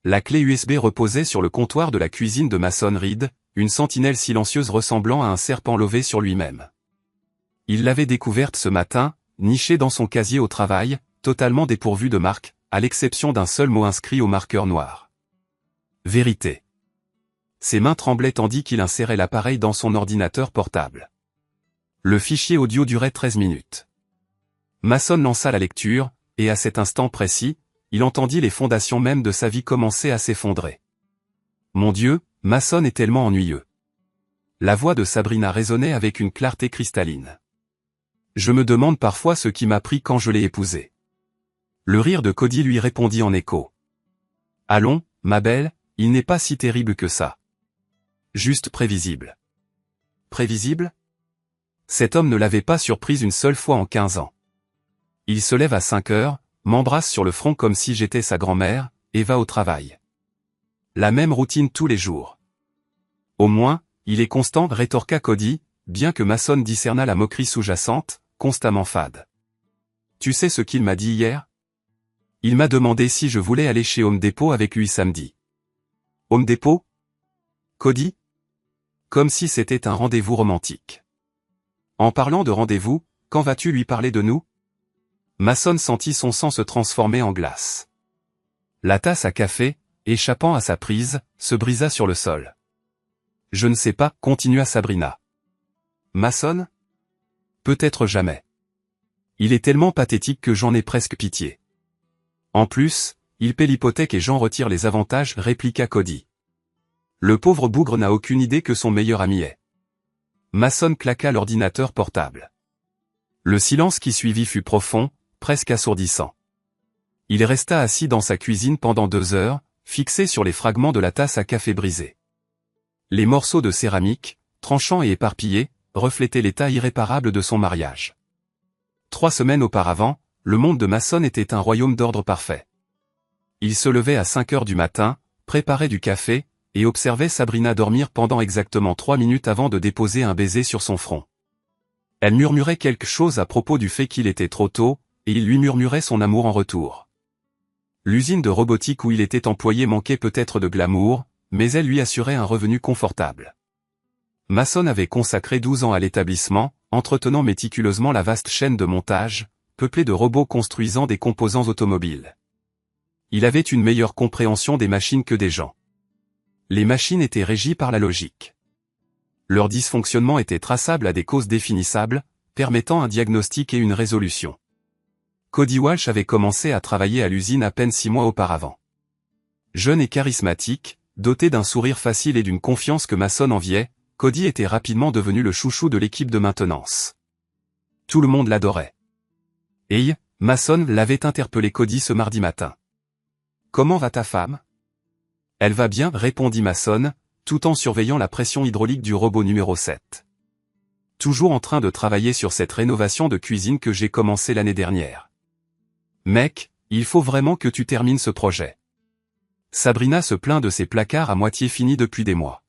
La clé USB reposait sur le comptoir de la cuisine de Mason Reed, une sentinelle silencieuse ressemblant à un serpent levé sur lui-même. Il l'avait découverte ce matin, nichée dans son casier au travail, totalement dépourvue de marque, à l'exception d'un seul mot inscrit au marqueur noir. Vérité. Ses mains tremblaient tandis qu'il insérait l'appareil dans son ordinateur portable. Le fichier audio durait 13 minutes. Mason lança la lecture, et à cet instant précis, il entendit les fondations mêmes de sa vie commencer à s'effondrer. Mon Dieu, Mason est tellement ennuyeux. La voix de Sabrina résonnait avec une clarté cristalline. Je me demande parfois ce qui m'a pris quand je l'ai épousé. Le rire de Cody lui répondit en écho. Allons, ma belle, il n'est pas si terrible que ça. Juste prévisible. Prévisible ? Cet homme ne l'avait pas surprise une seule fois en 15 ans. Il se lève à 5 heures, m'embrasse sur le front comme si j'étais sa grand-mère, et va au travail. La même routine tous les jours. Au moins, il est constant, rétorqua Cody, bien que Mason discernât la moquerie sous-jacente, constamment fade. Tu sais ce qu'il m'a dit hier ? Il m'a demandé si je voulais aller chez Home Depot avec lui samedi. Home Depot ? Cody ? Comme si c'était un rendez-vous romantique. En parlant de rendez-vous, quand vas-tu lui parler de nous ? Mason sentit son sang se transformer en glace. La tasse à café, échappant à sa prise, se brisa sur le sol. Je ne sais pas, continua Sabrina. Mason ? Peut-être jamais. Il est tellement pathétique que j'en ai presque pitié. En plus, il paie l'hypothèque et j'en retire les avantages, répliqua Cody. Le pauvre bougre n'a aucune idée que son meilleur ami est. Mason claqua l'ordinateur portable. Le silence qui suivit fut profond, presque assourdissant. Il resta assis dans sa cuisine pendant 2 heures, fixé sur les fragments de la tasse à café brisée. Les morceaux de céramique, tranchants et éparpillés, reflétaient l'état irréparable de son mariage. 3 semaines auparavant, le monde de Mason était un royaume d'ordre parfait. Il se levait à 5 heures du matin, préparait du café, et observait Sabrina dormir pendant exactement 3 minutes avant de déposer un baiser sur son front. Elle murmurait quelque chose à propos du fait qu'il était trop tôt, et il lui murmurait son amour en retour. L'usine de robotique où il était employé manquait peut-être de glamour, mais elle lui assurait un revenu confortable. Mason avait consacré 12 ans à l'établissement, entretenant méticuleusement la vaste chaîne de montage, peuplée de robots construisant des composants automobiles. Il avait une meilleure compréhension des machines que des gens. Les machines étaient régies par la logique. Leur dysfonctionnement était traçable à des causes définissables, permettant un diagnostic et une résolution. Cody Walsh avait commencé à travailler à l'usine à peine 6 mois auparavant. Jeune et charismatique, doté d'un sourire facile et d'une confiance que Mason enviait, Cody était rapidement devenu le chouchou de l'équipe de maintenance. Tout le monde l'adorait. Hey, Mason l'avait interpellé Cody ce mardi matin. Comment va ta femme ? Elle va bien, répondit Mason, tout en surveillant la pression hydraulique du robot numéro 7. Toujours en train de travailler sur cette rénovation de cuisine que j'ai commencé l'année dernière. Mec, il faut vraiment que tu termines ce projet. Sabrina se plaint de ses placards à moitié finis depuis des mois.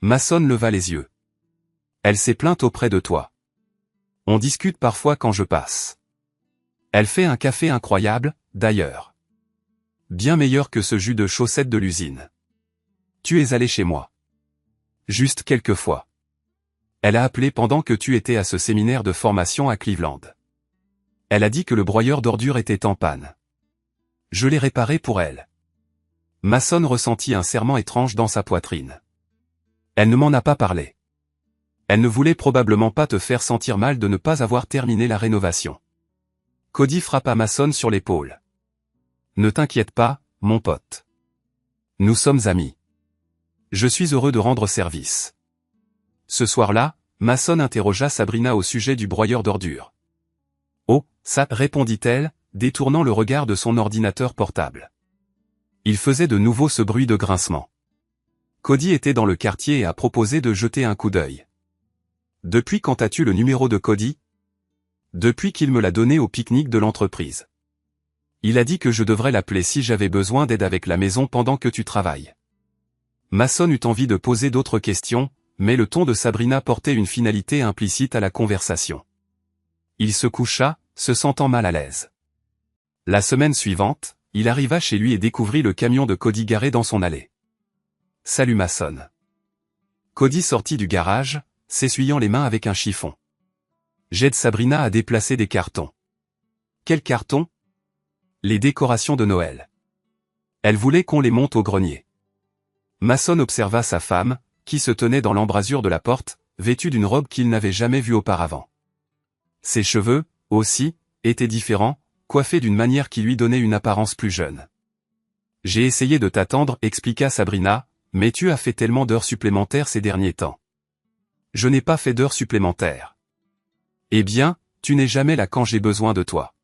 Mason leva les yeux. Elle s'est plainte auprès de toi. On discute parfois quand je passe. Elle fait un café incroyable, d'ailleurs. Bien meilleur que ce jus de chaussettes de l'usine. Tu es allé chez moi. Juste quelques fois. Elle a appelé pendant que tu étais à ce séminaire de formation à Cleveland. Elle a dit que le broyeur d'ordures était en panne. Je l'ai réparé pour elle. Mason ressentit un serrement étrange dans sa poitrine. Elle ne m'en a pas parlé. Elle ne voulait probablement pas te faire sentir mal de ne pas avoir terminé la rénovation. Cody frappa Mason sur l'épaule. Ne t'inquiète pas, mon pote. Nous sommes amis. Je suis heureux de rendre service. Ce soir-là, Mason interrogea Sabrina au sujet du broyeur d'ordures. Oh, ça, répondit-elle, détournant le regard de son ordinateur portable. Il faisait de nouveau ce bruit de grincement. Cody était dans le quartier et a proposé de jeter un coup d'œil. Depuis quand as-tu le numéro de Cody ? Depuis qu'il me l'a donné au pique-nique de l'entreprise. Il a dit que je devrais l'appeler si j'avais besoin d'aide avec la maison pendant que tu travailles. Mason eut envie de poser d'autres questions, mais le ton de Sabrina portait une finalité implicite à la conversation. Il se coucha, se sentant mal à l'aise. La semaine suivante, il arriva chez lui et découvrit le camion de Cody garé dans son allée. « Salut Mason. » Cody sortit du garage, s'essuyant les mains avec un chiffon. « J'aide Sabrina à déplacer des cartons. » « Quels cartons ? » ? Les décorations de Noël. Elle voulait qu'on les monte au grenier. Mason observa sa femme, qui se tenait dans l'embrasure de la porte, vêtue d'une robe qu'il n'avait jamais vue auparavant. Ses cheveux, aussi, étaient différents, coiffés d'une manière qui lui donnait une apparence plus jeune. « J'ai essayé de t'attendre, expliqua Sabrina, mais tu as fait tellement d'heures supplémentaires ces derniers temps. » « Je n'ai pas fait d'heures supplémentaires. »« Eh bien, tu n'es jamais là quand j'ai besoin de toi. »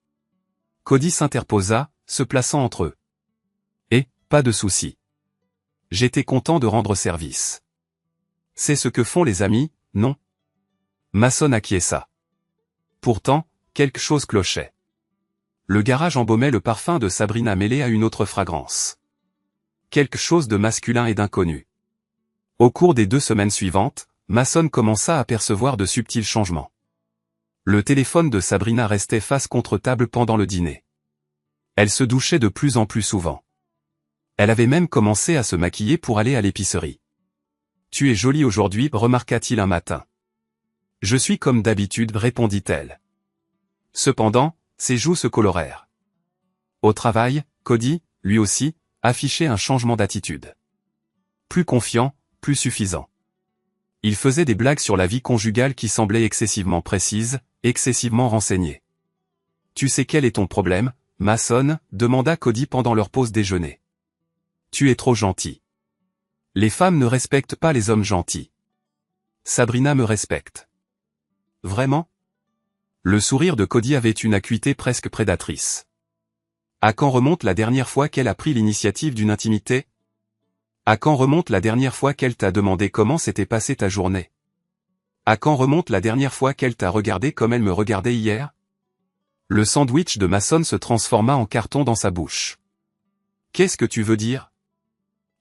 Cody s'interposa, se plaçant entre eux. « Et, pas de souci. J'étais content de rendre service. C'est ce que font les amis, non ?» Mason acquiesça. Pourtant, quelque chose clochait. Le garage embaumait le parfum de Sabrina mêlé à une autre fragrance. Quelque chose de masculin et d'inconnu. Au cours des 2 semaines suivantes, Mason commença à percevoir de subtils changements. Le téléphone de Sabrina restait face contre table pendant le dîner. Elle se douchait de plus en plus souvent. Elle avait même commencé à se maquiller pour aller à l'épicerie. « Tu es jolie aujourd'hui, remarqua-t-il un matin. »« Je suis comme d'habitude, répondit-elle. Cependant, ses joues se colorèrent. Au travail, Cody, lui aussi, affichait un changement d'attitude. Plus confiant, plus suffisant. Il faisait des blagues sur la vie conjugale qui semblaient excessivement précises, excessivement renseignées. « Tu sais quel est ton problème, Mason ?» demanda Cody pendant leur pause déjeuner. « Tu es trop gentil. Les femmes ne respectent pas les hommes gentils. Sabrina me respecte. » « Vraiment ?» Le sourire de Cody avait une acuité presque prédatrice. « À quand remonte la dernière fois qu'elle a pris l'initiative d'une intimité ? À quand remonte la dernière fois qu'elle t'a demandé comment s'était passée ta journée ? À quand remonte la dernière fois qu'elle t'a regardé comme elle me regardait hier ? » Le sandwich de Mason se transforma en carton dans sa bouche. « Qu'est-ce que tu veux dire ? » ?»«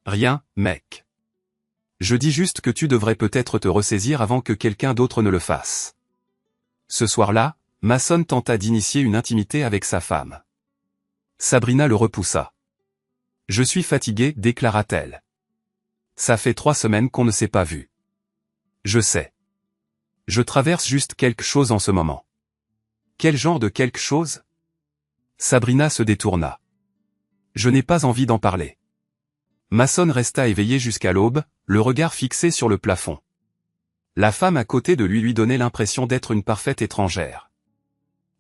Rien, mec. Je dis juste que tu devrais peut-être te ressaisir avant que quelqu'un d'autre ne le fasse. » Ce soir-là, Mason tenta d'initier une intimité avec sa femme. Sabrina le repoussa. « Je suis fatiguée, déclara-t-elle. Ça fait 3 semaines qu'on ne s'est pas vu. Je sais. Je traverse juste quelque chose en ce moment. » « Quel genre de quelque chose ? » Sabrina se détourna. « Je n'ai pas envie d'en parler. » Mason resta éveillé jusqu'à l'aube, le regard fixé sur le plafond. La femme à côté de lui donnait l'impression d'être une parfaite étrangère.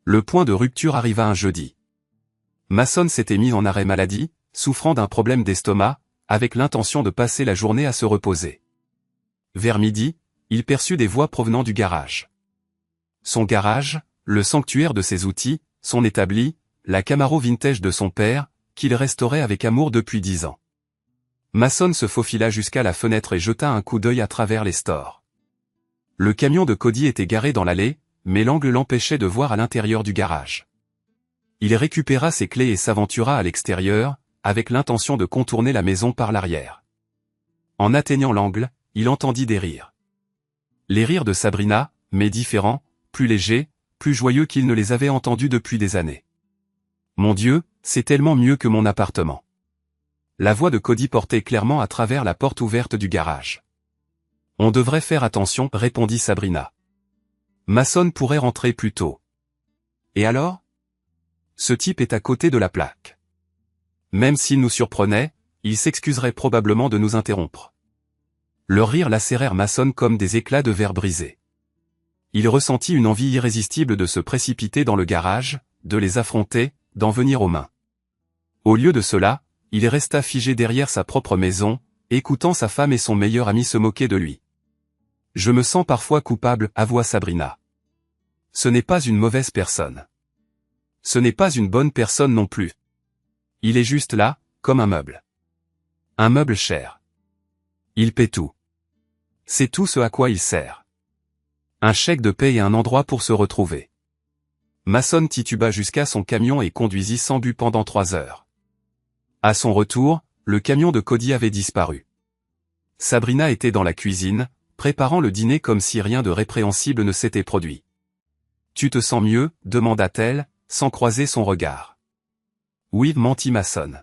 Le point de rupture arriva un jeudi. Mason s'était mis en arrêt maladie, souffrant d'un problème d'estomac, avec l'intention de passer la journée à se reposer. Vers midi, il perçut des voix provenant du garage. Son garage, le sanctuaire de ses outils, son établi, la Camaro vintage de son père, qu'il restaurait avec amour depuis 10 ans. Mason se faufila jusqu'à la fenêtre et jeta un coup d'œil à travers les stores. Le camion de Cody était garé dans l'allée, mais l'angle l'empêchait de voir à l'intérieur du garage. Il récupéra ses clés et s'aventura à l'extérieur, avec l'intention de contourner la maison par l'arrière. En atteignant l'angle, il entendit des rires. Les rires de Sabrina, mais différents, plus légers, plus joyeux qu'il ne les avait entendus depuis des années. « Mon Dieu, c'est tellement mieux que mon appartement. » La voix de Cody portait clairement à travers la porte ouverte du garage. « On devrait faire attention, répondit Sabrina. Mason pourrait rentrer plus tôt. »« Et alors ? Ce type est à côté de la plaque. Même s'il nous surprenait, il s'excuserait probablement de nous interrompre. » Leurs rires lacérèrent Mason comme des éclats de verre brisés. Il ressentit une envie irrésistible de se précipiter dans le garage, de les affronter, d'en venir aux mains. Au lieu de cela, il resta figé derrière sa propre maison, écoutant sa femme et son meilleur ami se moquer de lui. « Je me sens parfois coupable, avoua Sabrina. Ce n'est pas une mauvaise personne. Ce n'est pas une bonne personne non plus. Il est juste là, comme un meuble. Un meuble cher. Il paie tout. C'est tout ce à quoi il sert. Un chèque de paie et un endroit pour se retrouver. » Mason tituba jusqu'à son camion et conduisit sans but pendant 3 heures. À son retour, le camion de Cody avait disparu. Sabrina était dans la cuisine, préparant le dîner comme si rien de répréhensible ne s'était produit. « Tu te sens mieux ? demanda-t-elle, sans croiser son regard. « Oui, mentit Mason.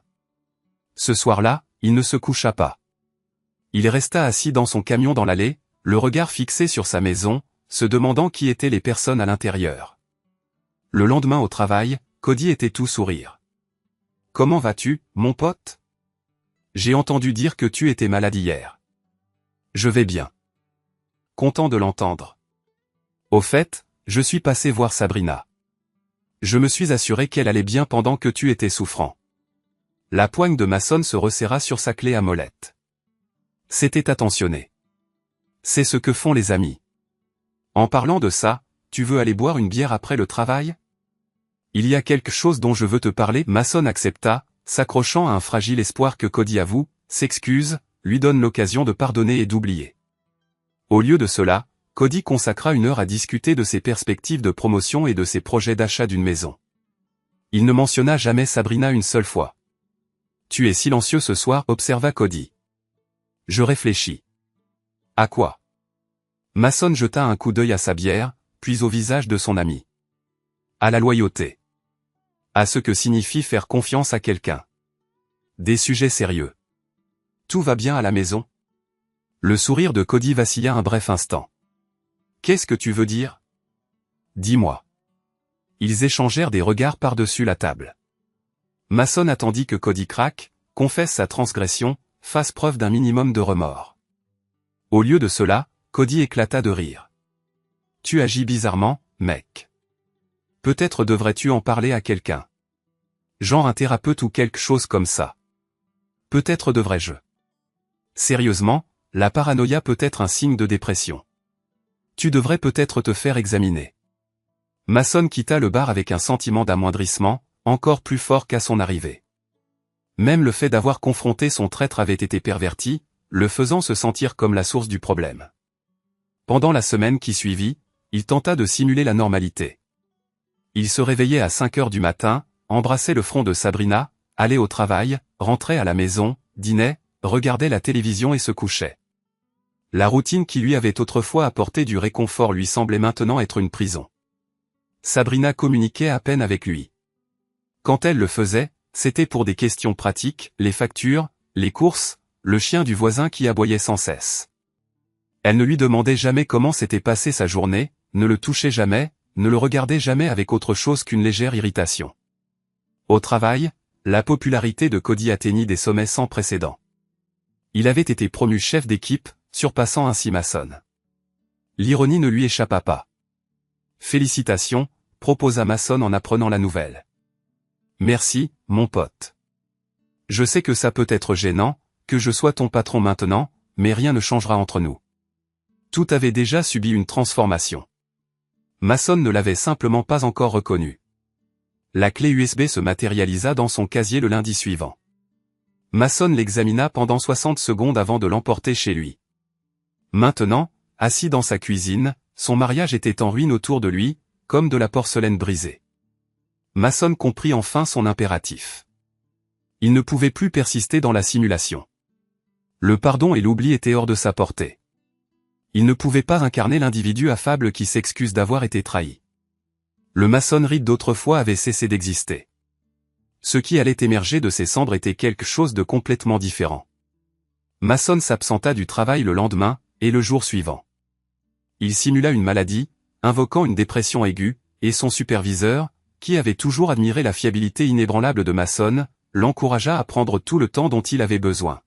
Ce soir-là, il ne se coucha pas. Il resta assis dans son camion dans l'allée, le regard fixé sur sa maison, se demandant qui étaient les personnes à l'intérieur. Le lendemain au travail, Cody était tout sourire. « Comment vas-tu, mon pote ? J'ai entendu dire que tu étais malade hier. »« Je vais bien. »« Content de l'entendre. »« Au fait, je suis passé voir Sabrina. Je me suis assuré qu'elle allait bien pendant que tu étais souffrant. » La poigne de Mason se resserra sur sa clé à molette. C'était attentionné. C'est ce que font les amis. En parlant de ça, tu veux aller boire une bière après le travail ? Il y a quelque chose dont je veux te parler. Mason accepta, s'accrochant à un fragile espoir que Cody avoue, s'excuse, lui donne l'occasion de pardonner et d'oublier. Au lieu de cela, Cody consacra 1 heure à discuter de ses perspectives de promotion et de ses projets d'achat d'une maison. Il ne mentionna jamais Sabrina une seule fois. « Tu es silencieux ce soir, observa Cody. »« Je réfléchis. »« À quoi ?» Mason jeta un coup d'œil à sa bière, puis au visage de son ami. « À la loyauté. À ce que signifie faire confiance à quelqu'un. Des sujets sérieux. Tout va bien à la maison ?» Le sourire de Cody vacilla un bref instant. « Qu'est-ce que tu veux dire ? Dis-moi. » Ils échangèrent des regards par-dessus la table. Mason attendit que Cody craque, confesse sa transgression, fasse preuve d'un minimum de remords. Au lieu de cela, Cody éclata de rire. « Tu agis bizarrement, mec. Peut-être devrais-tu en parler à quelqu'un. Genre un thérapeute ou quelque chose comme ça. Peut-être devrais-je. Sérieusement, la paranoïa peut être un signe de dépression. Tu devrais peut-être te faire examiner. » Mason quitta le bar avec un sentiment d'amoindrissement, encore plus fort qu'à son arrivée. Même le fait d'avoir confronté son traître avait été perverti, le faisant se sentir comme la source du problème. Pendant la semaine qui suivit, il tenta de simuler la normalité. Il se réveillait à 5 heures du matin, embrassait le front de Sabrina, allait au travail, rentrait à la maison, dînait, regardait la télévision et se couchait. La routine qui lui avait autrefois apporté du réconfort lui semblait maintenant être une prison. Sabrina communiquait à peine avec lui. Quand elle le faisait, c'était pour des questions pratiques, les factures, les courses, le chien du voisin qui aboyait sans cesse. Elle ne lui demandait jamais comment s'était passée sa journée, ne le touchait jamais, ne le regardait jamais avec autre chose qu'une légère irritation. Au travail, la popularité de Cody atteignit des sommets sans précédent. Il avait été promu chef d'équipe, surpassant ainsi Mason. L'ironie ne lui échappa pas. « Félicitations », proposa Mason en apprenant la nouvelle. « Merci, mon pote. Je sais que ça peut être gênant, que je sois ton patron maintenant, mais rien ne changera entre nous. » Tout avait déjà subi une transformation. Mason ne l'avait simplement pas encore reconnu. La clé USB se matérialisa dans son casier le lundi suivant. Mason l'examina pendant 60 secondes avant de l'emporter chez lui. Maintenant, assis dans sa cuisine, son mariage était en ruine autour de lui, comme de la porcelaine brisée. Mason comprit enfin son impératif. Il ne pouvait plus persister dans la simulation. Le pardon et l'oubli étaient hors de sa portée. Il ne pouvait pas incarner l'individu affable qui s'excuse d'avoir été trahi. Le Mason Reed d'autrefois avait cessé d'exister. Ce qui allait émerger de ses cendres était quelque chose de complètement différent. Mason s'absenta du travail le lendemain, et le jour suivant. Il simula une maladie, invoquant une dépression aiguë, et son superviseur, qui avait toujours admiré la fiabilité inébranlable de Mason, l'encouragea à prendre tout le temps dont il avait besoin.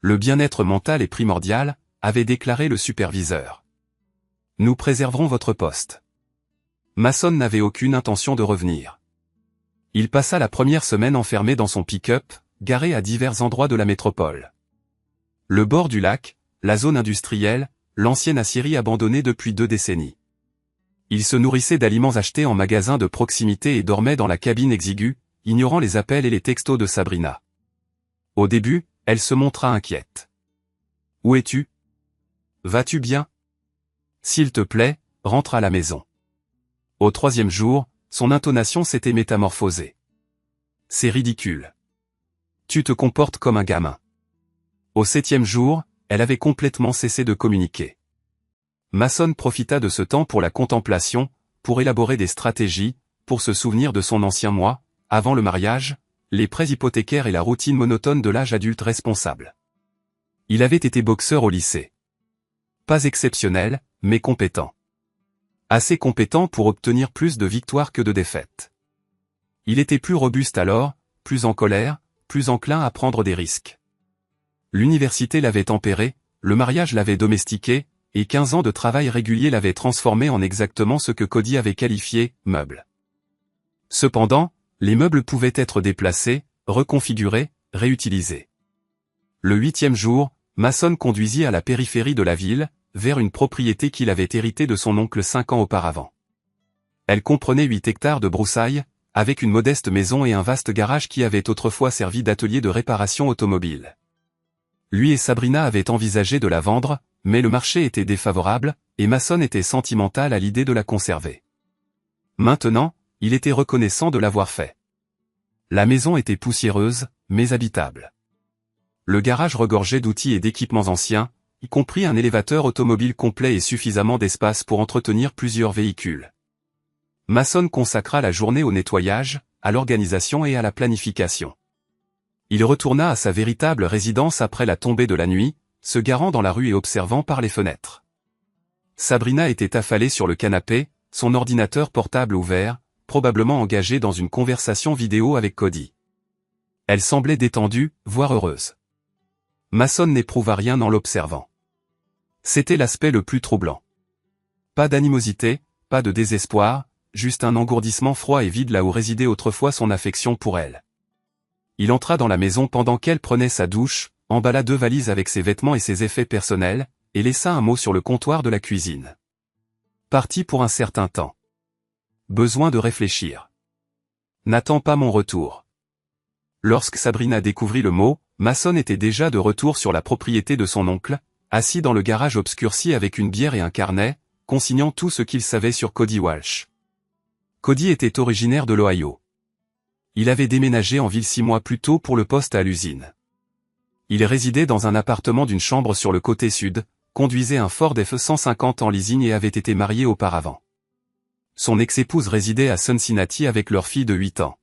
Le bien-être mental est primordial, avait déclaré le superviseur. Nous préserverons votre poste. Mason n'avait aucune intention de revenir. Il passa la première semaine enfermé dans son pick-up, garé à divers endroits de la métropole. Le bord du lac, la zone industrielle, l'ancienne aciérie abandonnée depuis 2 décennies. Il se nourrissait d'aliments achetés en magasin de proximité et dormait dans la cabine exiguë, ignorant les appels et les textos de Sabrina. Au début, elle se montra inquiète. « Où es-tu ? Vas-tu bien ? S'il te plaît, rentre à la maison. » Au 3e jour, son intonation s'était métamorphosée. « C'est ridicule. Tu te comportes comme un gamin. » Au 7e jour, elle avait complètement cessé de communiquer. Mason profita de ce temps pour la contemplation, pour élaborer des stratégies, pour se souvenir de son ancien moi, avant le mariage, les prêts hypothécaires et la routine monotone de l'âge adulte responsable. Il avait été boxeur au lycée. Pas exceptionnel, mais compétent. Assez compétent pour obtenir plus de victoires que de défaites. Il était plus robuste alors, plus en colère, plus enclin à prendre des risques. L'université l'avait tempéré, le mariage l'avait domestiqué, et 15 ans de travail régulier l'avaient transformé en exactement ce que Cody avait qualifié « meuble ». Cependant, les meubles pouvaient être déplacés, reconfigurés, réutilisés. Le 8e jour, Mason conduisit à la périphérie de la ville, vers une propriété qu'il avait héritée de son oncle 5 ans auparavant. Elle comprenait 8 hectares de broussailles, avec une modeste maison et un vaste garage qui avait autrefois servi d'atelier de réparation automobile. Lui et Sabrina avaient envisagé de la vendre, mais le marché était défavorable, et Mason était sentimental à l'idée de la conserver. Maintenant, il était reconnaissant de l'avoir fait. La maison était poussiéreuse, mais habitable. Le garage regorgeait d'outils et d'équipements anciens, y compris un élévateur automobile complet et suffisamment d'espace pour entretenir plusieurs véhicules. Mason consacra la journée au nettoyage, à l'organisation et à la planification. Il retourna à sa véritable résidence après la tombée de la nuit, se garant dans la rue et observant par les fenêtres. Sabrina était affalée sur le canapé, son ordinateur portable ouvert, probablement engagée dans une conversation vidéo avec Cody. Elle semblait détendue, voire heureuse. Mason n'éprouva rien en l'observant. C'était l'aspect le plus troublant. Pas d'animosité, pas de désespoir, juste un engourdissement froid et vide là où résidait autrefois son affection pour elle. Il entra dans la maison pendant qu'elle prenait sa douche, emballa 2 valises avec ses vêtements et ses effets personnels, et laissa un mot sur le comptoir de la cuisine. Parti pour un certain temps. Besoin de réfléchir. N'attends pas mon retour. Lorsque Sabrina découvrit le mot, Mason était déjà de retour sur la propriété de son oncle, assis dans le garage obscurci avec une bière et un carnet, consignant tout ce qu'il savait sur Cody Walsh. Cody était originaire de l'Ohio. Il avait déménagé en ville 6 mois plus tôt pour le poste à l'usine. Il résidait dans un appartement d'une chambre sur le côté sud, conduisait un Ford F-150 en leasing et avait été marié auparavant. Son ex-épouse résidait à Cincinnati avec leur fille de 8 ans.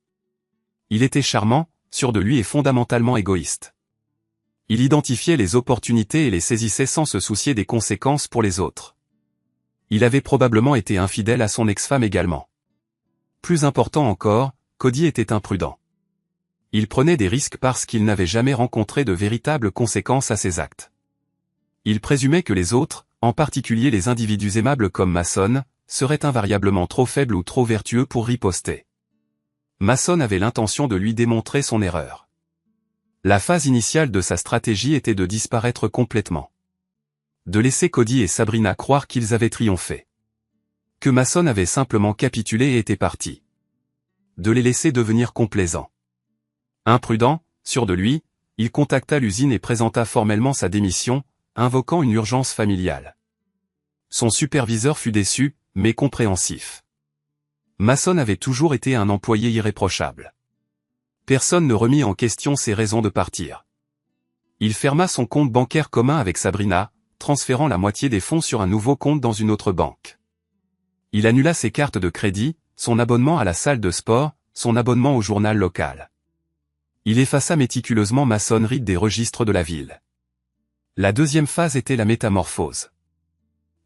Il était charmant, sûr de lui et fondamentalement égoïste. Il identifiait les opportunités et les saisissait sans se soucier des conséquences pour les autres. Il avait probablement été infidèle à son ex-femme également. Plus important encore, Cody était imprudent. Il prenait des risques parce qu'il n'avait jamais rencontré de véritables conséquences à ses actes. Il présumait que les autres, en particulier les individus aimables comme Mason, seraient invariablement trop faibles ou trop vertueux pour riposter. Mason avait l'intention de lui démontrer son erreur. La phase initiale de sa stratégie était de disparaître complètement. De laisser Cody et Sabrina croire qu'ils avaient triomphé. Que Mason avait simplement capitulé et était parti. De les laisser devenir complaisants. Imprudent, sûr de lui, il contacta l'usine et présenta formellement sa démission, invoquant une urgence familiale. Son superviseur fut déçu, mais compréhensif. Mason avait toujours été un employé irréprochable. Personne ne remit en question ses raisons de partir. Il ferma son compte bancaire commun avec Sabrina, transférant la moitié des fonds sur un nouveau compte dans une autre banque. Il annula ses cartes de crédit, son abonnement à la salle de sport, son abonnement au journal local. Il effaça méticuleusement Mason Reed des registres de la ville. La deuxième phase était la métamorphose.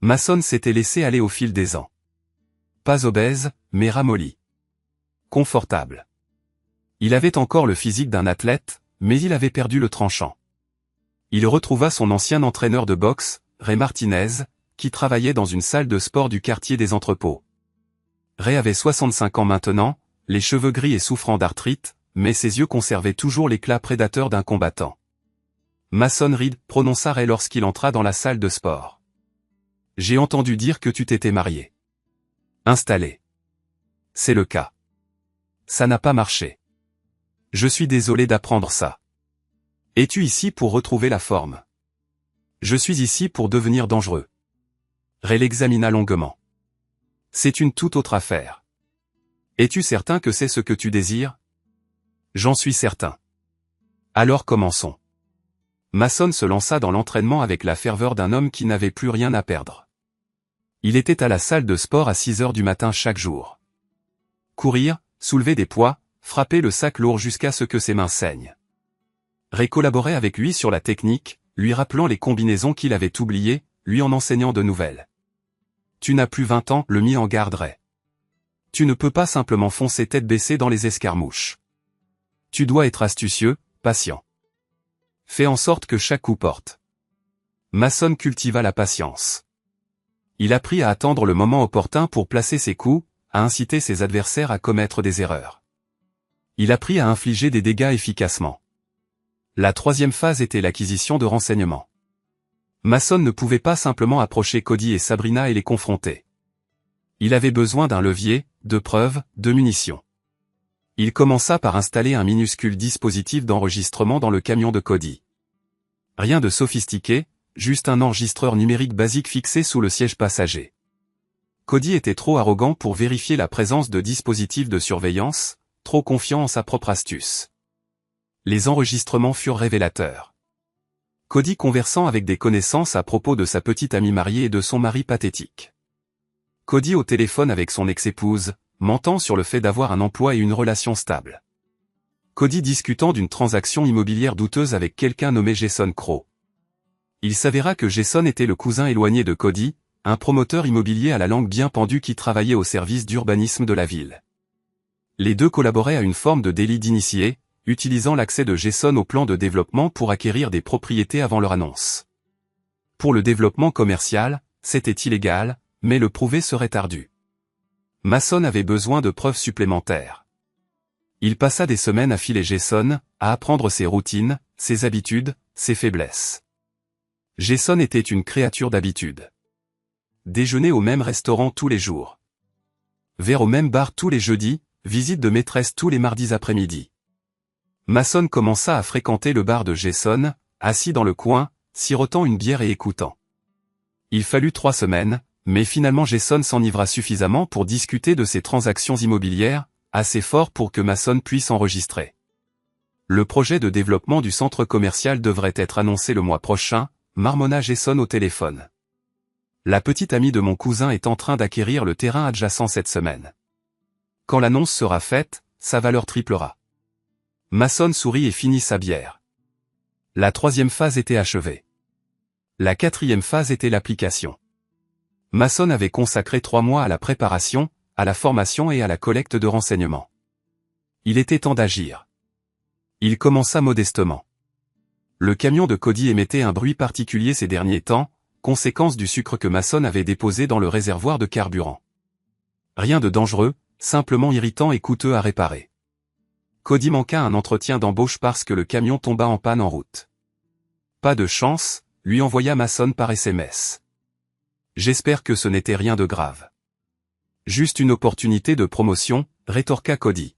Mason s'était laissé aller au fil des ans. Pas obèse, mais ramolli. Confortable. Il avait encore le physique d'un athlète, mais il avait perdu le tranchant. Il retrouva son ancien entraîneur de boxe, Ray Martinez, qui travaillait dans une salle de sport du quartier des Entrepôts. Ray avait 65 ans maintenant, les cheveux gris et souffrant d'arthrite, mais ses yeux conservaient toujours l'éclat prédateur d'un combattant. Mason Reed, prononça Ray lorsqu'il entra dans la salle de sport. J'ai entendu dire que tu t'étais marié. Installé. C'est le cas. Ça n'a pas marché. Je suis désolé d'apprendre ça. Es-tu ici pour retrouver la forme? Je suis ici pour devenir dangereux. Ray l'examina longuement. C'est une toute autre affaire. Es-tu certain que c'est ce que tu désires? J'en suis certain. Alors commençons. Mason se lança dans l'entraînement avec la ferveur d'un homme qui n'avait plus rien à perdre. Il était à la salle de sport à 6 heures du matin chaque jour. Courir, soulever des poids, frapper le sac lourd jusqu'à ce que ses mains saignent. Ray collaborait avec lui sur la technique, lui rappelant les combinaisons qu'il avait oubliées, lui en enseignant de nouvelles. Tu n'as plus 20 ans, le mit en garde Ray. Tu ne peux pas simplement foncer tête baissée dans les escarmouches. Tu dois être astucieux, patient. Fais en sorte que chaque coup porte. Mason cultiva la patience. Il apprit à attendre le moment opportun pour placer ses coups, à inciter ses adversaires à commettre des erreurs. Il apprit à infliger des dégâts efficacement. La troisième phase était l'acquisition de renseignements. Mason ne pouvait pas simplement approcher Cody et Sabrina et les confronter. Il avait besoin d'un levier, de preuves, de munitions. Il commença par installer un minuscule dispositif d'enregistrement dans le camion de Cody. Rien de sophistiqué, juste un enregistreur numérique basique fixé sous le siège passager. Cody était trop arrogant pour vérifier la présence de dispositifs de surveillance, trop confiant en sa propre astuce. Les enregistrements furent révélateurs. Cody conversant avec des connaissances à propos de sa petite amie mariée et de son mari pathétique. Cody au téléphone avec son ex-épouse, mentant sur le fait d'avoir un emploi et une relation stable. Cody discutant d'une transaction immobilière douteuse avec quelqu'un nommé Jason Crow. Il s'avéra que Jason était le cousin éloigné de Cody, un promoteur immobilier à la langue bien pendue qui travaillait au service d'urbanisme de la ville. Les deux collaboraient à une forme de délit d'initié, utilisant l'accès de Jason au plan de développement pour acquérir des propriétés avant leur annonce. Pour le développement commercial, c'était illégal, mais le prouver serait ardu. Mason avait besoin de preuves supplémentaires. Il passa des semaines à filer Jason, à apprendre ses routines, ses habitudes, ses faiblesses. Jason était une créature d'habitude. Déjeuner au même restaurant tous les jours. Verre au même bar tous les jeudis, visite de maîtresse tous les mardis après-midi. Mason commença à fréquenter le bar de Jason, assis dans le coin, sirotant une bière et écoutant. Il fallut 3 semaines, mais finalement Jason s'enivra suffisamment pour discuter de ses transactions immobilières, assez fort pour que Mason puisse enregistrer. Le projet de développement du centre commercial devrait être annoncé le mois prochain, marmonna Jason au téléphone. La petite amie de mon cousin est en train d'acquérir le terrain adjacent cette semaine. Quand l'annonce sera faite, sa valeur triplera. Mason sourit et finit sa bière. La 3e phase était achevée. La 4e phase était l'application. Mason avait consacré 3 mois à la préparation, à la formation et à la collecte de renseignements. Il était temps d'agir. Il commença modestement. Le camion de Cody émettait un bruit particulier ces derniers temps, conséquence du sucre que Mason avait déposé dans le réservoir de carburant. Rien de dangereux, simplement irritant et coûteux à réparer. Cody manqua un entretien d'embauche parce que le camion tomba en panne en route. Pas de chance, lui envoya Mason par SMS. J'espère que ce n'était rien de grave. Juste une opportunité de promotion, rétorqua Cody.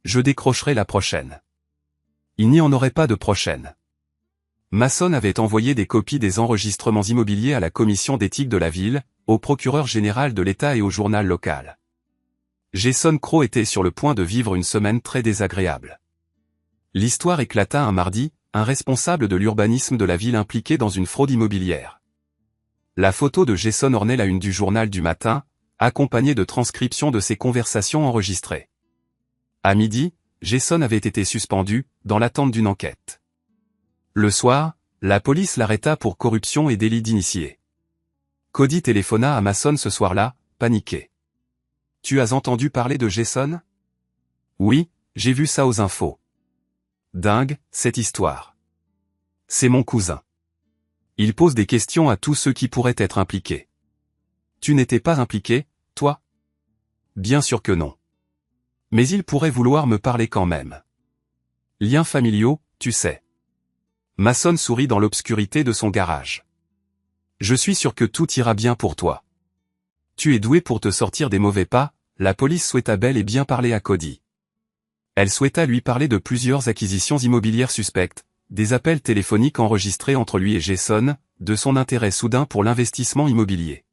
Je décrocherai la prochaine. Il n'y en aurait pas de prochaine. Mason avait envoyé des copies des enregistrements immobiliers à la commission d'éthique de la ville, au procureur général de l'État et au journal local. Jason Crow était sur le point de vivre une semaine très désagréable. L'histoire éclata un mardi, un responsable de l'urbanisme de la ville impliqué dans une fraude immobilière. La photo de Jason ornait la une du journal du matin, accompagnée de transcriptions de ses conversations enregistrées. À midi, Jason avait été suspendu, dans l'attente d'une enquête. Le soir, la police l'arrêta pour corruption et délit d'initié. Cody téléphona à Mason ce soir-là, paniqué. « Tu as entendu parler de Jason ? » ?»« Oui, j'ai vu ça aux infos. »« Dingue, cette histoire. C'est mon cousin. Il pose des questions à tous ceux qui pourraient être impliqués. »« Tu n'étais pas impliqué, toi ? » ?»« Bien sûr que non. Mais il pourrait vouloir me parler quand même. Liens familiaux, tu sais. » Mason sourit dans l'obscurité de son garage. « Je suis sûr que tout ira bien pour toi. Tu es doué pour te sortir des mauvais pas. » La police souhaita bel et bien parler à Cody. Elle souhaita lui parler de plusieurs acquisitions immobilières suspectes, des appels téléphoniques enregistrés entre lui et Jason, de son intérêt soudain pour l'investissement immobilier.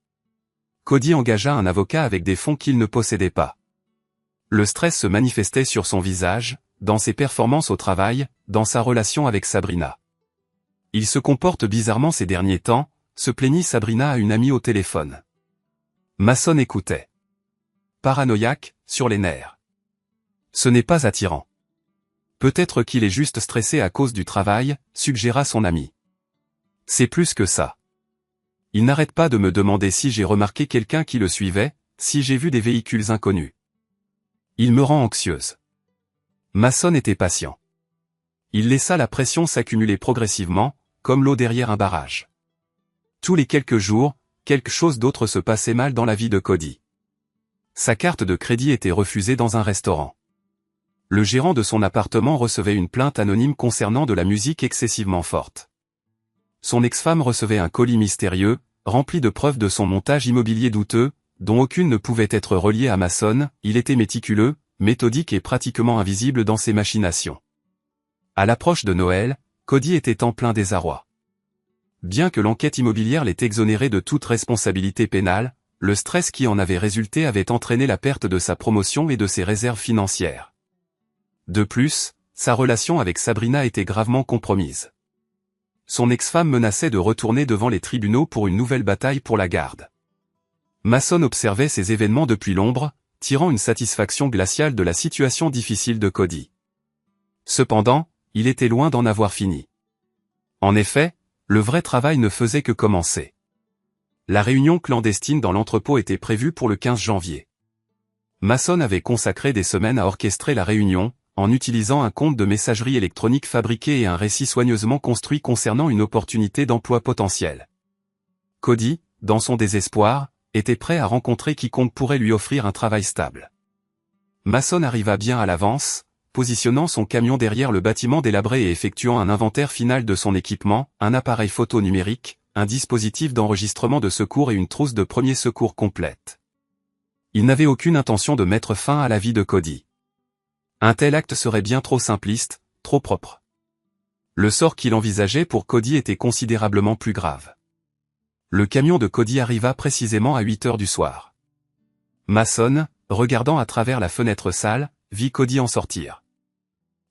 Cody engagea un avocat avec des fonds qu'il ne possédait pas. Le stress se manifestait sur son visage, dans ses performances au travail, dans sa relation avec Sabrina. Il se comporte bizarrement ces derniers temps, se plaignit Sabrina à une amie au téléphone. Mason écoutait. Paranoïaque, sur les nerfs. Ce n'est pas attirant. Peut-être qu'il est juste stressé à cause du travail, suggéra son ami. C'est plus que ça. Il n'arrête pas de me demander si j'ai remarqué quelqu'un qui le suivait, si j'ai vu des véhicules inconnus. Il me rend anxieuse. Mason était patient. Il laissa la pression s'accumuler progressivement, comme l'eau derrière un barrage. Tous les quelques jours, quelque chose d'autre se passait mal dans la vie de Cody. Sa carte de crédit était refusée dans un restaurant. Le gérant de son appartement recevait une plainte anonyme concernant de la musique excessivement forte. Son ex-femme recevait un colis mystérieux, rempli de preuves de son montage immobilier douteux, dont aucune ne pouvait être reliée à Mason. Il était méticuleux, méthodique et pratiquement invisible dans ses machinations. À l'approche de Noël, Cody était en plein désarroi. Bien que l'enquête immobilière l'ait exonéré de toute responsabilité pénale, le stress qui en avait résulté avait entraîné la perte de sa promotion et de ses réserves financières. De plus, sa relation avec Sabrina était gravement compromise. Son ex-femme menaçait de retourner devant les tribunaux pour une nouvelle bataille pour la garde. Mason observait ces événements depuis l'ombre, tirant une satisfaction glaciale de la situation difficile de Cody. Cependant, il était loin d'en avoir fini. En effet, le vrai travail ne faisait que commencer. La réunion clandestine dans l'entrepôt était prévue pour le 15 janvier. Mason avait consacré des semaines à orchestrer la réunion, en utilisant un compte de messagerie électronique fabriqué et un récit soigneusement construit concernant une opportunité d'emploi potentielle. Cody, dans son désespoir, était prêt à rencontrer quiconque pourrait lui offrir un travail stable. Mason arriva bien à l'avance, positionnant son camion derrière le bâtiment délabré et effectuant un inventaire final de son équipement, un appareil photo numérique, un dispositif d'enregistrement de secours et une trousse de premiers secours complète. Il n'avait aucune intention de mettre fin à la vie de Cody. Un tel acte serait bien trop simpliste, trop propre. Le sort qu'il envisageait pour Cody était considérablement plus grave. Le camion de Cody arriva précisément à 8 heures du soir. Mason, regardant à travers la fenêtre sale, vit Cody en sortir.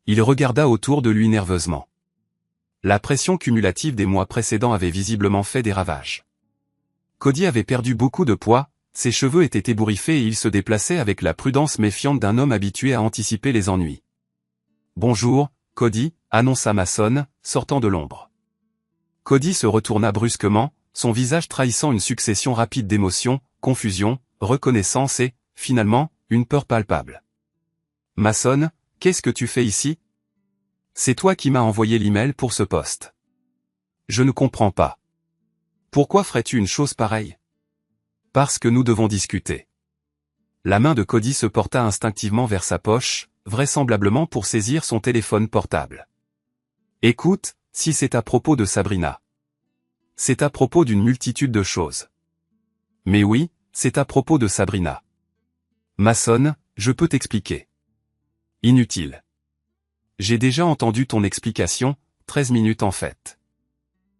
Il regarda autour de lui nerveusement. La pression cumulative des mois précédents avait visiblement fait des ravages. Cody avait perdu beaucoup de poids, ses cheveux étaient ébouriffés et il se déplaçait avec la prudence méfiante d'un homme habitué à anticiper les ennuis. « Bonjour, Cody », annonça Mason, sortant de l'ombre. Cody se retourna brusquement, son visage trahissant une succession rapide d'émotions, confusion, reconnaissance et, finalement, une peur palpable. « Mason, qu'est-ce que tu fais ici ? C'est toi qui m'as envoyé l'email pour ce poste. Je ne comprends pas. Pourquoi ferais-tu une chose pareille ? Parce que nous devons discuter. » La main de Cody se porta instinctivement vers sa poche, vraisemblablement pour saisir son téléphone portable. « Écoute, si c'est à propos de Sabrina. C'est à propos d'une multitude de choses. Mais oui, c'est à propos de Sabrina. Mason, je peux t'expliquer. Inutile. J'ai déjà entendu ton explication, 13 minutes en fait.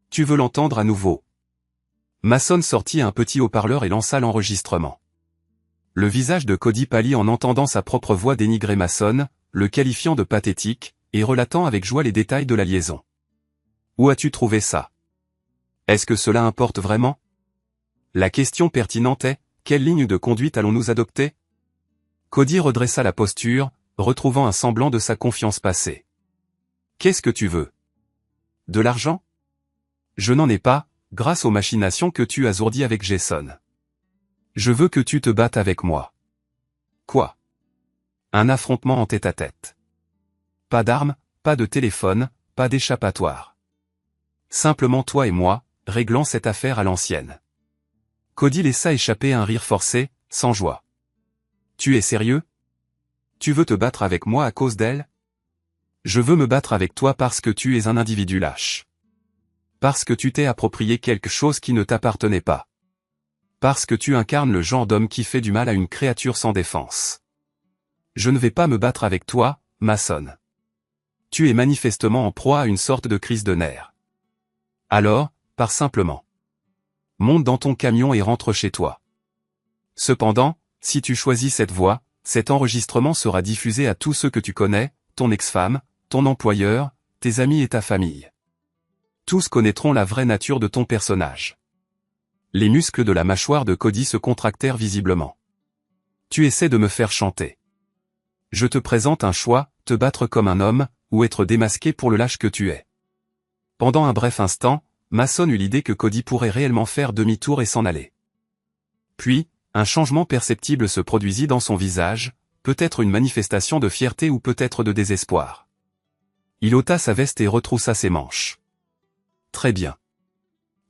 Tu veux l'entendre à nouveau ? » Mason sortit un petit haut-parleur et lança l'enregistrement. Le visage de Cody pâlit en entendant sa propre voix dénigrer Mason, le qualifiant de pathétique, et relatant avec joie les détails de la liaison. « Où as-tu trouvé ça ? Est-ce que cela importe vraiment ? La question pertinente est, quelle ligne de conduite allons-nous adopter ? » Cody redressa la posture, retrouvant un semblant de sa confiance passée. « Qu'est-ce que tu veux ? De l'argent ? Je n'en ai pas, grâce aux machinations que tu as ourdies avec Jason. Je veux que tu te battes avec moi. » Quoi ? Un affrontement en tête-à-tête. Pas d'armes, pas de téléphone, pas d'échappatoire. Simplement toi et moi, réglant cette affaire à l'ancienne. Cody laissa échapper un rire forcé, sans joie. « Tu es sérieux ? Tu veux te battre avec moi à cause d'elle ? Je veux me battre avec toi parce que tu es un individu lâche. Parce que tu t'es approprié quelque chose qui ne t'appartenait pas. Parce que tu incarnes le genre d'homme qui fait du mal à une créature sans défense. Je ne vais pas me battre avec toi, Mason. Tu es manifestement en proie à une sorte de crise de nerfs. Alors, pars simplement. Monte dans ton camion et rentre chez toi. Cependant, si tu choisis cette voie, cet enregistrement sera diffusé à tous ceux que tu connais, ton ex-femme, ton employeur, tes amis et ta famille. Tous connaîtront la vraie nature de ton personnage. » Les muscles de la mâchoire de Cody se contractèrent visiblement. « Tu essaies de me faire chanter. Je te présente un choix, te battre comme un homme, ou être démasqué pour le lâche que tu es. Pendant un bref instant, Mason eut l'idée que Cody pourrait réellement faire demi-tour et s'en aller. Puis, un changement perceptible se produisit dans son visage, peut-être une manifestation de fierté ou peut-être de désespoir. Il ôta sa veste et retroussa ses manches. Très bien.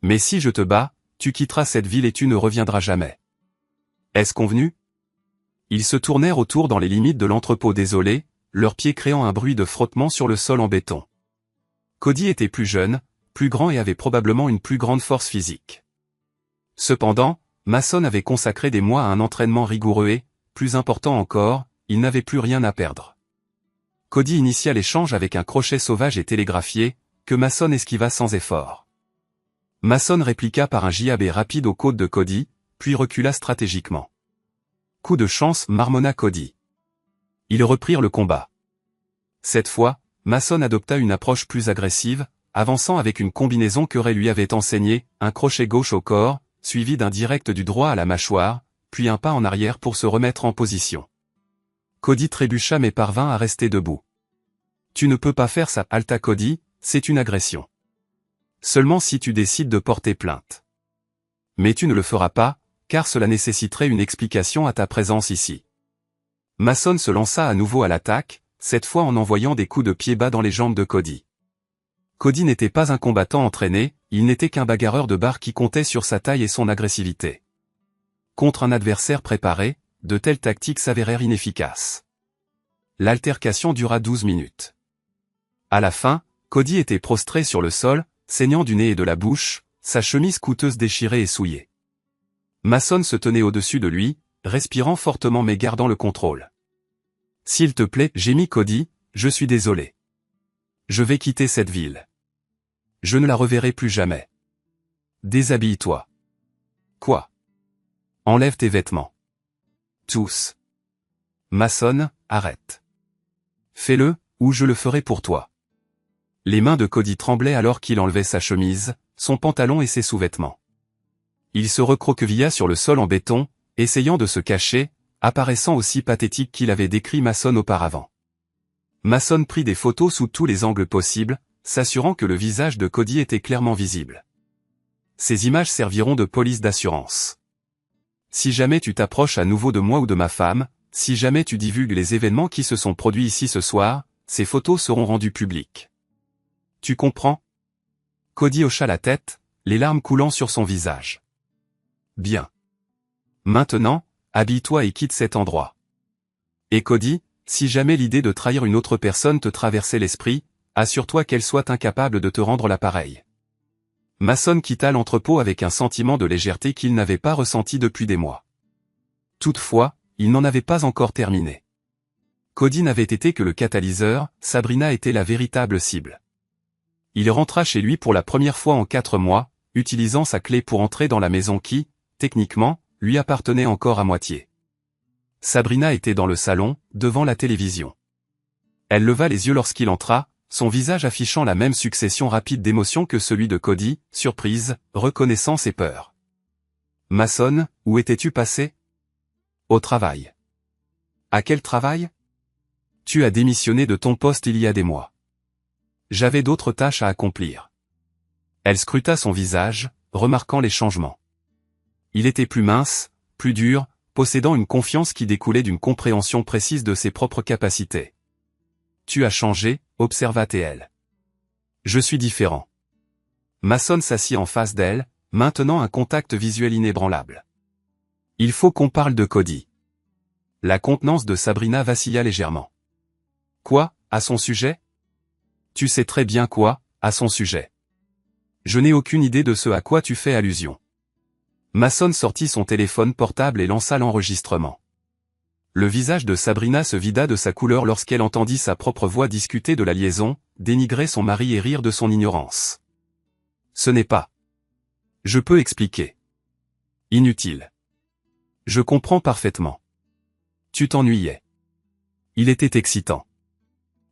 Mais si je te bats, tu quitteras cette ville et tu ne reviendras jamais. Est-ce convenu? Ils se tournèrent autour dans les limites de l'entrepôt désolé, leurs pieds créant un bruit de frottement sur le sol en béton. Cody était plus jeune, plus grand et avait probablement une plus grande force physique. Cependant, Mason avait consacré des mois à un entraînement rigoureux et, plus important encore, il n'avait plus rien à perdre. Cody initia l'échange avec un crochet sauvage et télégraphié, que Mason esquiva sans effort. Mason répliqua par un jab rapide aux côtes de Cody, puis recula stratégiquement. Coup de chance, marmonna Cody. Ils reprirent le combat. Cette fois, Mason adopta une approche plus agressive, avançant avec une combinaison que Ray lui avait enseignée, un crochet gauche au corps, suivi d'un direct du droit à la mâchoire, puis un pas en arrière pour se remettre en position. Cody trébucha mais parvint à rester debout. Tu ne peux pas faire ça, halta Cody, c'est une agression. Seulement si tu décides de porter plainte. Mais tu ne le feras pas, car cela nécessiterait une explication à ta présence ici. Mason se lança à nouveau à l'attaque, cette fois en envoyant des coups de pied bas dans les jambes de Cody. Cody n'était pas un combattant entraîné, il n'était qu'un bagarreur de bar qui comptait sur sa taille et son agressivité. Contre un adversaire préparé, de telles tactiques s'avérèrent inefficaces. L'altercation dura 12 minutes. À la fin, Cody était prostré sur le sol, saignant du nez et de la bouche, sa chemise coûteuse déchirée et souillée. Mason se tenait au-dessus de lui, respirant fortement mais gardant le contrôle. « S'il te plaît, gémit Cody, je suis désolé. Je vais quitter cette ville. Je ne la reverrai plus jamais. Déshabille-toi. » Quoi? Enlève tes vêtements. Tous. Mason, arrête. Fais-le, ou je le ferai pour toi. Les mains de Cody tremblaient alors qu'il enlevait sa chemise, son pantalon et ses sous-vêtements. Il se recroquevilla sur le sol en béton, essayant de se cacher, apparaissant aussi pathétique qu'il avait décrit Mason auparavant. Mason prit des photos sous tous les angles possibles, s'assurant que le visage de Cody était clairement visible. Ces images serviront de police d'assurance. Si jamais tu t'approches à nouveau de moi ou de ma femme, si jamais tu divulgues les événements qui se sont produits ici ce soir, ces photos seront rendues publiques. Tu comprends? Cody hocha la tête, les larmes coulant sur son visage. Bien. Maintenant, habille-toi et quitte cet endroit. Et Cody, si jamais l'idée de trahir une autre personne te traversait l'esprit, assure-toi qu'elle soit incapable de te rendre l'appareil. Mason quitta l'entrepôt avec un sentiment de légèreté qu'il n'avait pas ressenti depuis des mois. Toutefois, il n'en avait pas encore terminé. Cody n'avait été que le catalyseur, Sabrina était la véritable cible. Il rentra chez lui pour la première fois en 4 mois, utilisant sa clé pour entrer dans la maison qui, techniquement, lui appartenait encore à moitié. Sabrina était dans le salon, devant la télévision. Elle leva les yeux lorsqu'il entra, son visage affichant la même succession rapide d'émotions que celui de Cody, surprise, reconnaissance et peur. « Mason, où étais-tu passé ?»« Au travail. »« À quel travail ?»« Tu as démissionné de ton poste il y a des mois. »« J'avais d'autres tâches à accomplir. » Elle scruta son visage, remarquant les changements. Il était plus mince, plus dur, possédant une confiance qui découlait d'une compréhension précise de ses propres capacités. « Tu as changé, » observa-t-elle. « Je suis différent. » Mason s'assit en face d'elle, maintenant un contact visuel inébranlable. « Il faut qu'on parle de Cody. » La contenance de Sabrina vacilla légèrement. « Quoi, à son sujet ? » ?»« Tu sais très bien quoi, à son sujet. »« Je n'ai aucune idée de ce à quoi tu fais allusion. » Mason sortit son téléphone portable et lança l'enregistrement. Le visage de Sabrina se vida de sa couleur lorsqu'elle entendit sa propre voix discuter de la liaison, dénigrer son mari et rire de son ignorance. Ce n'est pas. Je peux expliquer. Inutile. Je comprends parfaitement. Tu t'ennuyais. Il était excitant.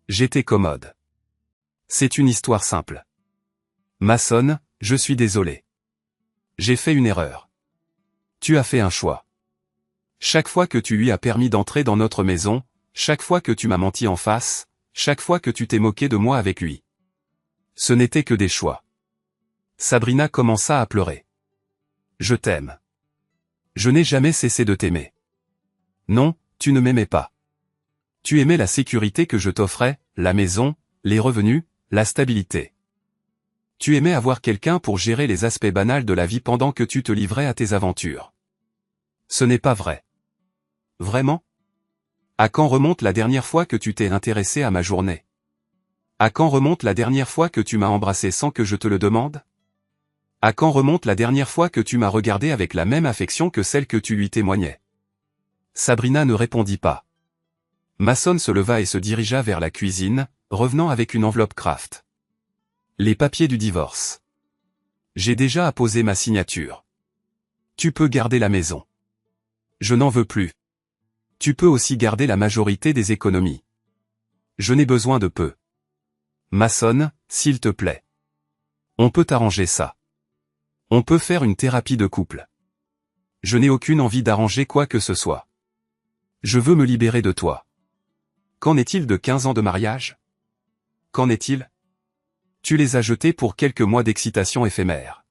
J'étais commode. C'est une histoire simple. Mason, je suis désolé. J'ai fait une erreur. Tu as fait un choix. Chaque fois que tu lui as permis d'entrer dans notre maison, Chaque fois que tu m'as menti en face, chaque fois que tu t'es moqué de moi avec lui. Ce n'était que des choix. Sabrina commença à pleurer. Je t'aime. Je n'ai jamais cessé de t'aimer. Non, tu ne m'aimais pas. Tu aimais la sécurité que je t'offrais, la maison, les revenus, la stabilité. Tu aimais avoir quelqu'un pour gérer les aspects banals de la vie pendant que tu te livrais à tes aventures. Ce n'est pas vrai. Vraiment? À quand remonte la dernière fois que tu t'es intéressé à ma journée? À quand remonte la dernière fois que tu m'as embrassé sans que je te le demande? À quand remonte la dernière fois que tu m'as regardé avec la même affection que celle que tu lui témoignais? Sabrina ne répondit pas. Mason se leva et se dirigea vers la cuisine, revenant avec une enveloppe Kraft. Les papiers du divorce. J'ai déjà apposé ma signature. Tu peux garder la maison. Je n'en veux plus. Tu peux aussi garder la majorité des économies. Je n'ai besoin de peu. Mason, s'il te plaît. On peut arranger ça. On peut faire une thérapie de couple. Je n'ai aucune envie d'arranger quoi que ce soit. Je veux me libérer de toi. Qu'en est-il de 15 ans de mariage? Qu'en est-il? Tu les as jetés pour quelques mois d'excitation éphémère.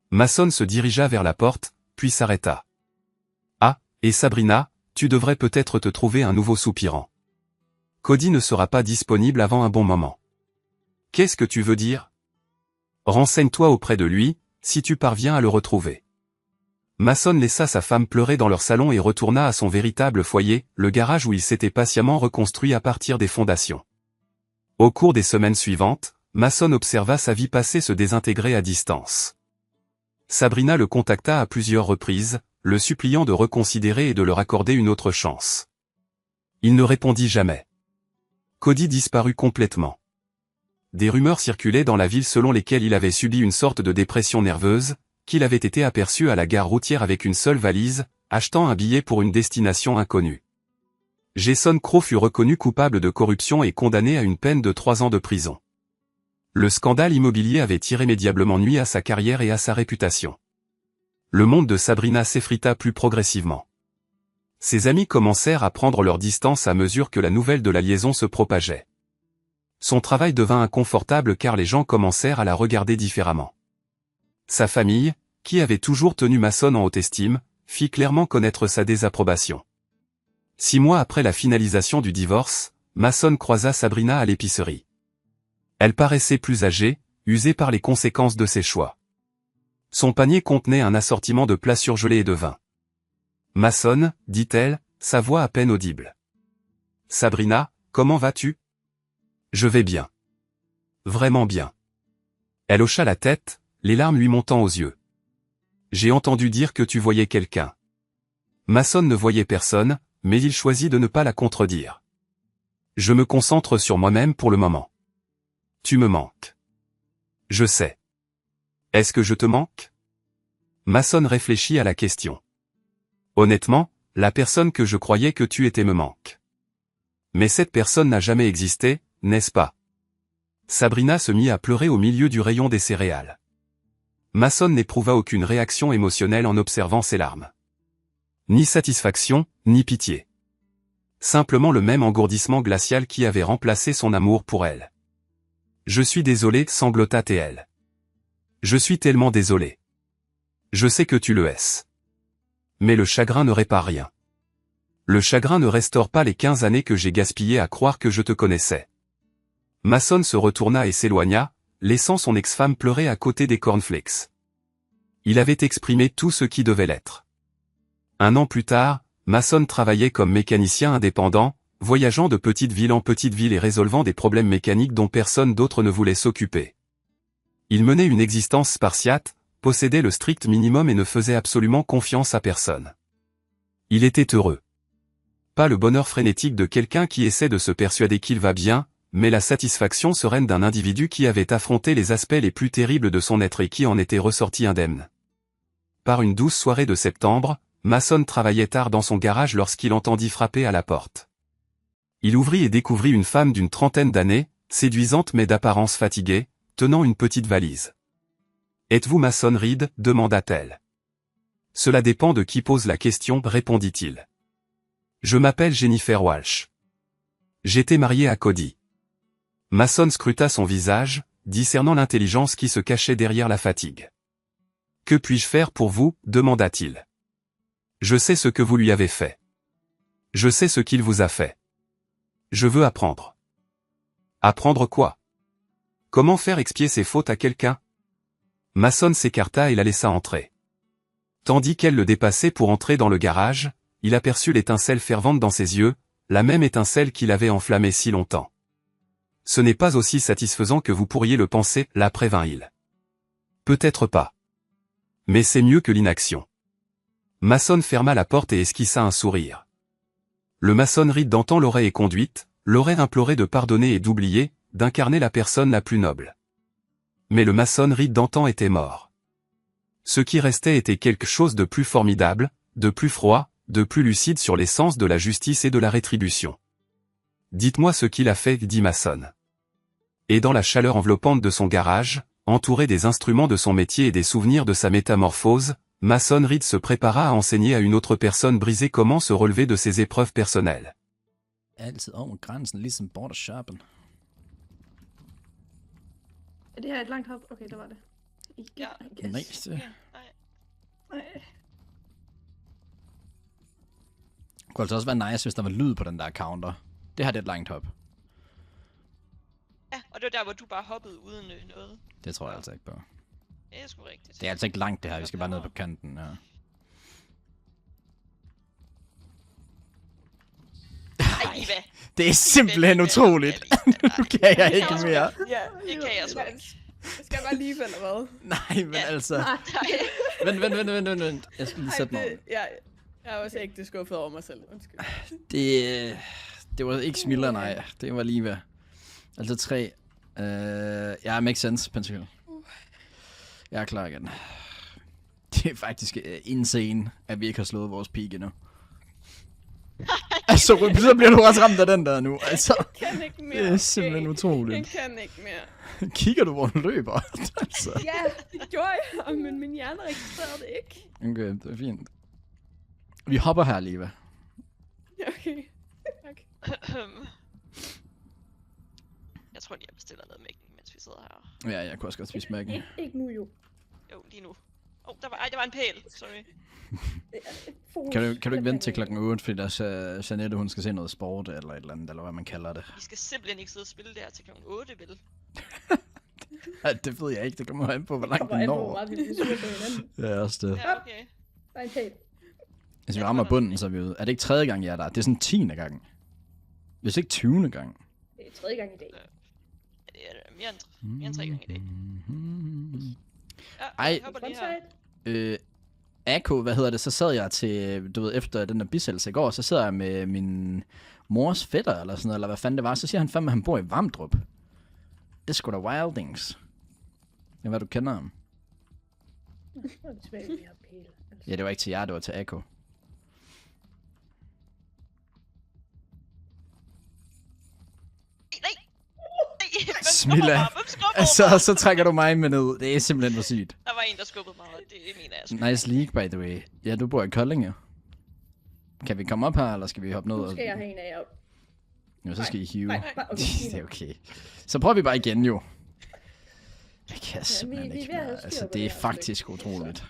Mason se dirigea vers la porte, puis s'arrêta. Ah, et Sabrina, tu devrais peut-être te trouver un nouveau soupirant. Cody ne sera pas disponible avant un bon moment. Qu'est-ce que tu veux dire? Renseigne-toi auprès de lui, si tu parviens à le retrouver. Mason laissa sa femme pleurer dans leur salon et retourna à son véritable foyer, le garage où il s'était patiemment reconstruit à partir des fondations. Au cours des semaines suivantes, Mason observa sa vie passée se désintégrer à distance. Sabrina le contacta à plusieurs reprises, le suppliant de reconsidérer et de leur accorder une autre chance. Il ne répondit jamais. Cody disparut complètement. Des rumeurs circulaient dans la ville selon lesquelles il avait subi une sorte de dépression nerveuse, qu'il avait été aperçu à la gare routière avec une seule valise, achetant un billet pour une destination inconnue. Jason Crow fut reconnu coupable de corruption et condamné à une peine de 3 ans de prison. Le scandale immobilier avait irrémédiablement nui à sa carrière et à sa réputation. Le monde de Sabrina s'effrita plus progressivement. Ses amis commencèrent à prendre leur distance à mesure que la nouvelle de la liaison se propageait. Son travail devint inconfortable car les gens commencèrent à la regarder différemment. Sa famille, qui avait toujours tenu Mason en haute estime, fit clairement connaître sa désapprobation. 6 mois après la finalisation du divorce, Mason croisa Sabrina à l'épicerie. Elle paraissait plus âgée, usée par les conséquences de ses choix. Son panier contenait un assortiment de plats surgelés et de vin. « Mason, dit-elle, sa voix à peine audible. « Sabrina, comment vas-tu? »« Je vais bien. Vraiment bien. » Elle hocha la tête, les larmes lui montant aux yeux. « J'ai entendu dire que tu voyais quelqu'un. » Mason ne voyait personne, mais il choisit de ne pas la contredire. « Je me concentre sur moi-même pour le moment. » Tu me manques. Je sais. Est-ce que je te manque? Mason réfléchit à la question. Honnêtement, la personne que je croyais que tu étais me manque. Mais cette personne n'a jamais existé, n'est-ce pas? Sabrina se mit à pleurer au milieu du rayon des céréales. Mason n'éprouva aucune réaction émotionnelle en observant ses larmes. Ni satisfaction, ni pitié. Simplement le même engourdissement glacial qui avait remplacé son amour pour elle. Je suis désolé, sanglota-t-elle. Je suis tellement désolé. Je sais que tu le es. Mais le chagrin ne répare rien. Le chagrin ne restaure pas les 15 années que j'ai gaspillées à croire que je te connaissais. Mason se retourna et s'éloigna, laissant son ex-femme pleurer à côté des cornflakes. Il avait exprimé tout ce qui devait l'être. 1 an plus tard, Mason travaillait comme mécanicien indépendant, voyageant de petite ville en petite ville et résolvant des problèmes mécaniques dont personne d'autre ne voulait s'occuper. Il menait une existence spartiate, possédait le strict minimum et ne faisait absolument confiance à personne. Il était heureux. Pas le bonheur frénétique de quelqu'un qui essaie de se persuader qu'il va bien, mais la satisfaction sereine d'un individu qui avait affronté les aspects les plus terribles de son être et qui en était ressorti indemne. Par une douce soirée de septembre, Mason travaillait tard dans son garage lorsqu'il entendit frapper à la porte. Il ouvrit et découvrit une femme d'une trentaine d'années, séduisante mais d'apparence fatiguée, tenant une petite valise. « Êtes-vous Mason Reed » demanda-t-elle. « Cela dépend de qui pose la question » répondit-il. « Je m'appelle Jennifer Walsh. J'étais marié à Cody. Mason scruta son visage, discernant l'intelligence qui se cachait derrière la fatigue. Que puis-je faire pour vous, demanda-t-il. Je sais ce que vous lui avez fait. Je sais ce qu'il vous a fait. Je veux apprendre. Apprendre quoi? Comment faire expier ses fautes à quelqu'un? Mason s'écarta et la laissa entrer. Tandis qu'elle le dépassait pour entrer dans le garage, il aperçut l'étincelle fervente dans ses yeux, la même étincelle qui l'avait enflammé si longtemps. Ce n'est pas aussi satisfaisant que vous pourriez le penser, la prévint-il. Peut-être pas. Mais c'est mieux que l'inaction. Mason ferma la porte et esquissa un sourire. Le Mason Reed d'antan l'aurait éconduite, l'aurait imploré de pardonner et d'oublier, d'incarner la personne la plus noble. Mais le Mason Reed d'antan était mort. Ce qui restait était quelque chose de plus formidable, de plus froid, de plus lucide sur l'essence de la justice et de la rétribution. Dites-moi ce qu'il a fait, dit Mason. Et dans la chaleur enveloppante de son garage, entouré des instruments de son métier et des souvenirs de sa métamorphose, Mason Reed se prépara à enseigner à une autre personne brisée comment se relever de ses épreuves personnelles. Altid over grænsen, ligesom border shoppen. Er det her et langt hop? Okay, der var det. Ja. Nice. Ja, nej. Det kunne altså også være nice, hvis der var lyd på den der counter. Det her det er et langt hop. Ja, og det var der, hvor du bare hoppede uden noget. Det tror jeg altså ikke på. Det er sgu rigtigt. Det er altså ikke langt det her, vi skal bare ned på kanten. Ja. Ej, Iva. Det er simpelthen utroligt. Nu kan jeg ikke mere. Ja, Det kan jeg sgu ikke. Jeg skal bare lige eller hvad? Nej, men altså. Nej. Vent. Jeg skal lige sætte mig om. Jeg er også ikke skuffet over mig selv. Undskyld. Det var ikke Smiller, nej. Det var lige ved. Altså 3. Ja, makes sense, Pentacle. Jeg er klar igen. Det er faktisk insane, at vi ikke har slået vores peak endnu. Altså, så bliver du også ramt af den der nu. Altså, Jeg kan ikke mere. det er simpelthen utroligt. Jeg kan ikke mere. Kigger du, hvor den løber? Altså. Ja, det gjorde jeg, men min hjerne registrerede det ikke. Okay, det er fint. Vi hopper her, Liva. Okay. Jeg tror lige, jeg bestiller noget mækken, mens vi sidder her. Ja, jeg kunne også godt spise mækken. Ikke nu jo. Jo, lige nu. Der var en pæl. Sorry. Kan du ikke vente til klokken 8, fordi der er Jeanette, hun skal se noget sport eller et eller andet, eller hvad man kalder det. Vi skal simpelthen ikke sidde og spille det her til klokken 8, vel? Ja, det ved jeg ikke, det kommer an på, hvor langt den når. Ja, også det. Ja, okay. Der er en pæl. Hvis vi rammer bunden, så er vi ude. Er det ikke 3. gang, jeg er der? Det er sådan 10. gang. Hvis ikke 20. gang. Det er 3. gang i dag. Det er mere end 3 gange i dag. Ja, Ej. jeg hopper lige her. Akko, hvad hedder det, så sad jeg til, du ved, efter den der bisættelse i går, så sidder jeg med min mors fætter, eller sådan noget, eller hvad fanden det var, så siger han fandme, at han bor i Vamdrup. Det er sgu da Wildings. Ja, hvad du kender ham. Ja, det var ikke til jer, det var til Akko. Smilla. Altså, så trækker du mig med ned. Det er simpelthen for sygt. Der var en, der skubbede mig, og det mener jeg sgu. Nice league, by the way. Ja, du bor i Kolding, jo. Kan vi komme op her, eller skal vi hoppe ned? Nu skal jeg have en af op. Jo, så skal I hive. Nej, okay. Det er okay. Så prøver vi bare igen, jo. Jeg kan simpelthen ikke mere. Altså, det er faktisk utroligt.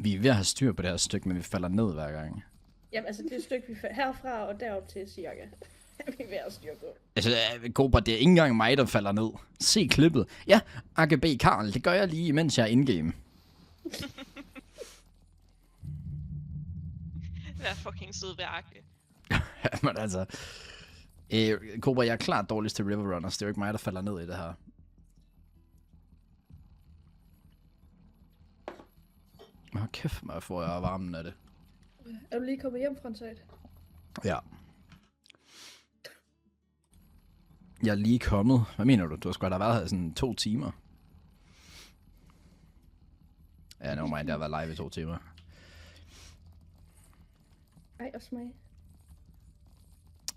Vi er ved at have styr på det her stykke, men vi falder ned hver gang. Jamen, altså det stykke, vi herfra og derop til cirka. Vi er ved at styr på. Altså, Cobra, det er ikke engang mig, der falder ned. Se klippet. Ja, AGB Karl, det gør jeg lige, mens jeg er in-game. Vær fucking sød ved Akke. Men altså... Cobra, jeg er klart dårligst til River Runners. Det er jo ikke mig, der falder ned i det her. Kæft mig, får jeg varmen af det. Er du lige kommet hjem fra en site? Ja. Jeg er lige kommet. Hvad mener du? Du har sgu da været her sådan 2 timer. Ja, no mind, jeg har været live i 2 timer. Ej, og smag.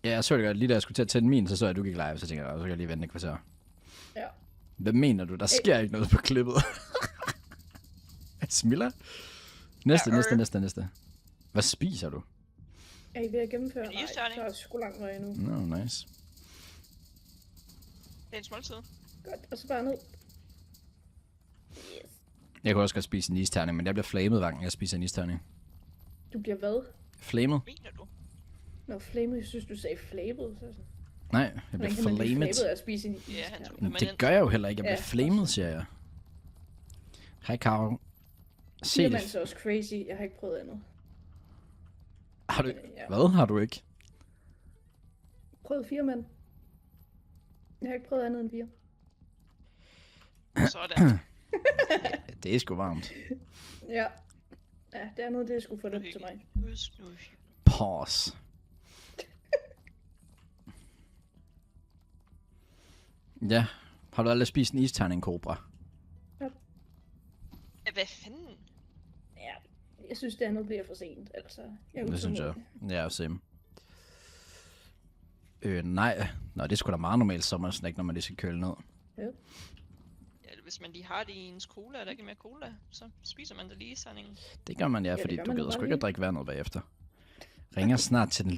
Ja, jeg så det godt. Lige da jeg skulle til at tænde min, så jeg, at du gik live. Så tænkte jeg, så kan jeg lige vente et kvarter. Ja. Hvad mener du? Der sker ikke noget på klippet. Smilla? Næste. Hvad spiser du? Er I ved at gennemføre? En Nej, isterning. så er jeg sgu langt vej endnu. Nå, nice. Dagens måltid. Godt, og så bare ned. Yes. Jeg kunne også godt spise en isterning, men jeg bliver flamet hver gang jeg spiser en isterning. Du bliver hvad? Flamet? Mener du? Nå, flamet. Jeg synes, du sagde flabet. Så sådan. Nej, jeg bliver Hvordan kan man blive flamet. flabet af at spise en Ja, han isterning? tog Men det gør jeg jo heller ikke. Jeg bliver Ja. flamet, siger jeg. Hej, Karo. Se Siger man det. så også crazy. Jeg har ikke prøvet andet. Har du... Ja. Hvad har du ikke? Prøvet 4 mand. Jeg har ikke prøvet andet end 4. Sådan. Det er sgu varmt. Ja. Ja, det andet, det er sgu for nemt til mig. Husk nu. Pause. Ja. Har du aldrig spist en isterning, Cobra? Ja, hvad fanden? Ja, jeg synes, det andet bliver for sent. Altså, jeg er Det synes jeg. utålmodig. Ja, same. Nej. Nå, det er sgu da meget normalt sommersnack, når man lige skal køle ned. Ja. Ja, hvis man lige har det i ens cola, er der ikke mere cola, så spiser man det lige sådan en. Det gør man, ja, det fordi gør du man gider bare sgu ikke lige. at drikke vand ud bagefter. Ringer snart til den